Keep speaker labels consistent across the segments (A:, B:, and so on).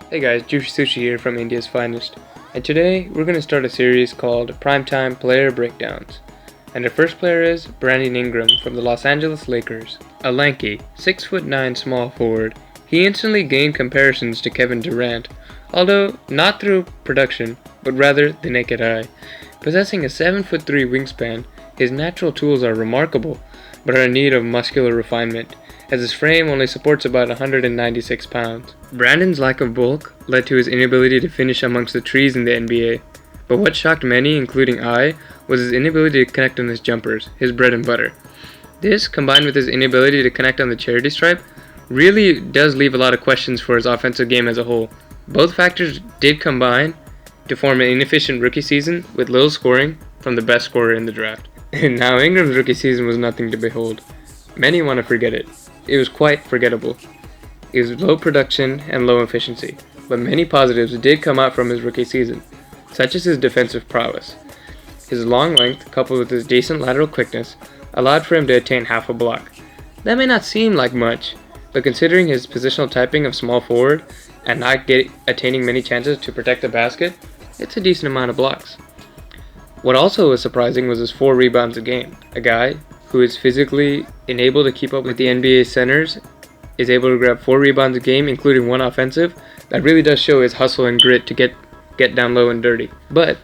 A: Hey guys, Juicy Sushi here from India's Finest, and today we're going to start a series called Primetime Player Breakdowns. And our first player is Brandon Ingram from the Los Angeles Lakers. A lanky, 6'9" small forward, he instantly gained comparisons to Kevin Durant, although not through production, but rather the naked eye. Possessing a 7'3" wingspan, his natural tools are remarkable, but are in need of muscular refinement, as his frame only supports about 196 pounds. Brandon's lack of bulk led to his inability to finish amongst the trees in the NBA, but what shocked many, including I, was his inability to connect on his jumpers, his bread and butter. This, combined with his inability to connect on the charity stripe, really does leave a lot of questions for his offensive game as a whole. Both factors did combine to form an inefficient rookie season with little scoring from the best scorer in the draft. And now Ingram's rookie season was nothing to behold. Many want to forget it. It was quite forgettable. It was low production and low efficiency, but many positives did come out from his rookie season, such as his defensive prowess. His long length, coupled with his decent lateral quickness, allowed for him to attain half a block. That may not seem like much, but considering his positional typing of small forward and not attaining many chances to protect the basket, it's a decent amount of blocks. What also was surprising was his 4 rebounds a game. A guy who is physically unable to keep up with the NBA centers is able to grab 4 rebounds a game, including 1 offensive. That really does show his hustle and grit to get down low and dirty. But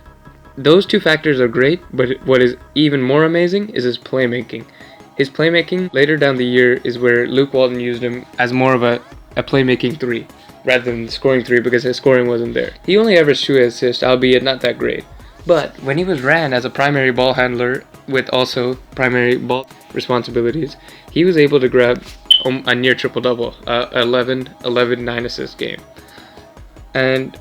A: those 2 factors are great, but what is even more amazing is his playmaking. His playmaking later down the year is where Luke Walton used him as more of a playmaking 3 rather than scoring 3, because his scoring wasn't there. He only averaged 2 assists, albeit not that great. But when he was ran as a primary ball handler with also primary ball responsibilities, he was able to grab a near triple-double, 11, 9 assist game. And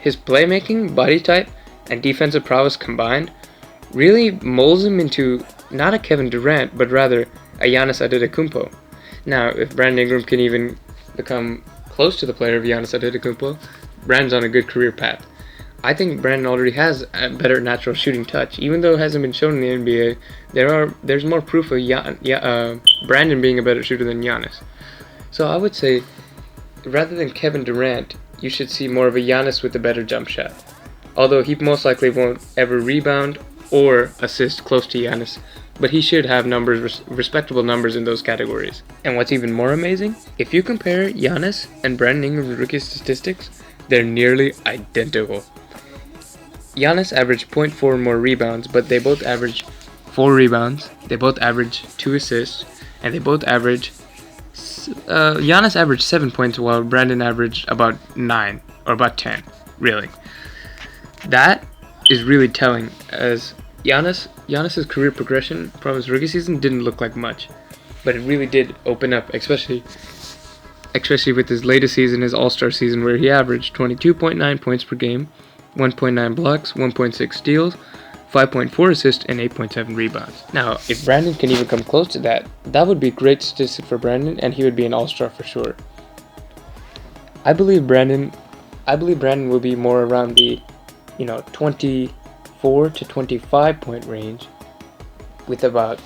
A: his playmaking, body type, and defensive prowess combined really molds him into not a Kevin Durant, but rather a Giannis Antetokounmpo. Now, if Brandon Ingram can even become close to the player of Giannis Antetokounmpo, Brandon's on a good career path. I think Brandon already has a better natural shooting touch. Even though it hasn't been shown in the NBA, there's more proof of Brandon being a better shooter than Giannis. So I would say, rather than Kevin Durant, you should see more of a Giannis with a better jump shot. Although he most likely won't ever rebound or assist close to Giannis, but he should have respectable numbers in those categories. And what's even more amazing, if you compare Giannis and Brandon Ingram's rookie statistics, they're nearly identical. Giannis averaged 0.4 more rebounds, but they both average 4 rebounds, they both average 2 assists, and they both average... Giannis averaged 7 points while Brandon averaged about 9, or about 10, really. That is really telling, as Giannis's career progression from his rookie season didn't look like much, but it really did open up, especially with his latest season, his All-Star season, where he averaged 22.9 points per game, 1.9 blocks, 1.6 steals, 5.4 assists, and 8.7 rebounds. Now, if Brandon can even come close to that, that would be a great statistic for Brandon, and he would be an All-Star for sure. I believe Brandon will be more around the 24 to 25 point range, with about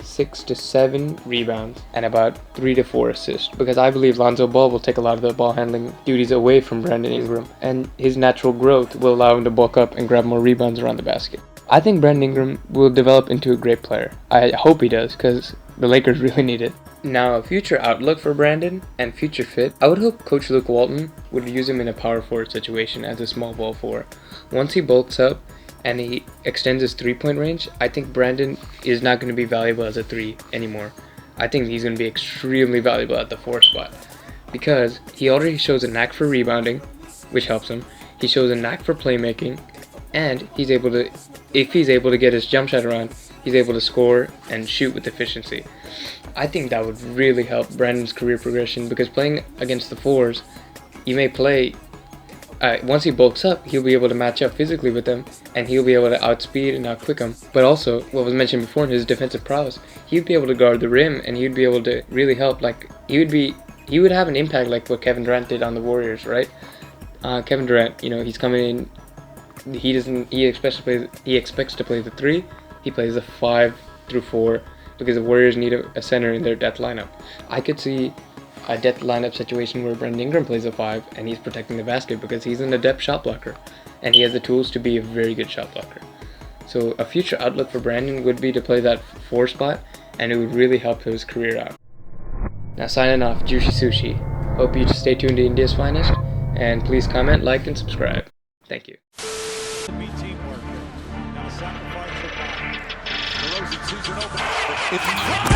A: 6 to 7 rebounds and about 3 to 4 assists, because I believe Lonzo Ball will take a lot of the ball handling duties away from Brandon Ingram, and his natural growth will allow him to bulk up and grab more rebounds around the basket. I think Brandon Ingram will develop into a great player. I hope he does, because the Lakers really need it. Now, a future outlook for Brandon and future fit, I would hope Coach Luke Walton would use him in a power forward situation as a small ball 4. Once he bulks up and he extends his 3-point range, I think Brandon is not going to be valuable as a 3 anymore. I think he's going to be extremely valuable at the 4 spot, because he already shows a knack for rebounding, which helps him. He shows a knack for playmaking, and if he's able to get his jump shot around, he's able to score and shoot with efficiency. I think that would really help Brandon's career progression, because playing against the 4s, you may play... once he bulks up, he'll be able to match up physically with them, and he'll be able to outspeed and outquick them. But also, what was mentioned before in his defensive prowess, he'd be able to guard the rim, and he'd be able to really help. Like, he would have an impact like what Kevin Durant did on the Warriors, right? Kevin Durant, he's coming in. He expects to play the 3. He plays the 5 through 4 because the Warriors need a center in their death lineup. I could see a death lineup situation where Brandon Ingram plays a 5 and he's protecting the basket because he's an adept shot blocker and he has the tools to be a very good shot blocker. So a future outlook for Brandon would be to play that 4 spot, and it would really help his career out. Now signing off, Juicy Sushi. Hope you stay tuned to India's Finest, and please comment, like, and subscribe. Thank you.
B: Teamwork. Now sacrifice for